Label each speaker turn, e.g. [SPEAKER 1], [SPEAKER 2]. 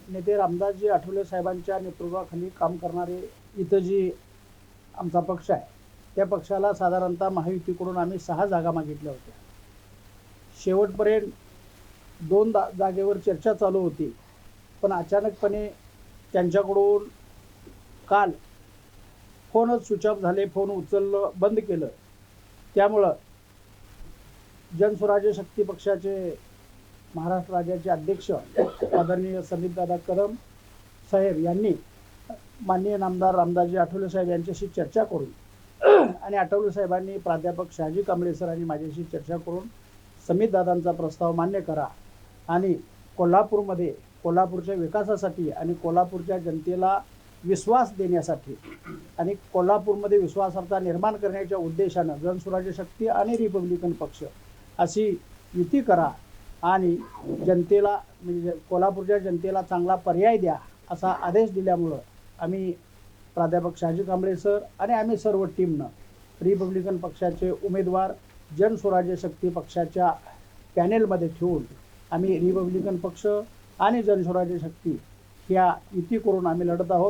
[SPEAKER 1] नेते रामदासजी आठवले साहेबांच्या नेतृत्वाखाली काम करणारे इथं जी आमचा पक्ष आहे त्या पक्षाला साधारणतः महायुतीकडून आम्ही 6 जागा मागितल्या होत्या. शेवटपर्यंत 2 जागेवर चर्चा चालू होती, पण अचानकपणे त्यांच्याकडून काल फोनच स्विच ऑफ झाले, फोन उचललं बंद केलं. त्यामुळं जनस्वराज्य शक्ती पक्षाचे महाराष्ट्र राज्याचे अध्यक्ष आदरणीय समीरदादा कदम साहेब यांनी माननीय नामदार रामदासजी आठवले साहेब यांच्याशी चर्चा करून आणि आठवले साहेबांनी प्राध्यापक शहाजी कांबळे सर आणि माझ्याशी चर्चा करून समीरदादांचा प्रस्ताव मान्य करा आणि कोल्हापूरमध्ये कोल्हापूरच्या विकासासाठी आणि कोल्हापूरच्या जनतेला विश्वास देण्यासाठी आणि कोल्हापूरमध्ये विश्वासार्हता निर्माण करण्याच्या उद्देशानं जनस्वराज्य शक्ती आणि रिपब्लिकन पक्ष अशी युती करा आणि जनतेला म्हणजे कोल्हापूरच्या जनतेला चांगला पर्याय द्या असा आदेश दिल्यामुळं आम्ही प्राध्यापक शहाजी कांबळे सर आणि आम्ही सर्व टीमनं रिपब्लिकन पक्षाचे उमेदवार जनस्वराज्य शक्ती पक्षाच्या पॅनेलमध्ये ठेवून आम्ही रिपब्लिकन पक्ष आणि जनस्वराज्य शक्ती या युती करून आम्ही लढत आहोत.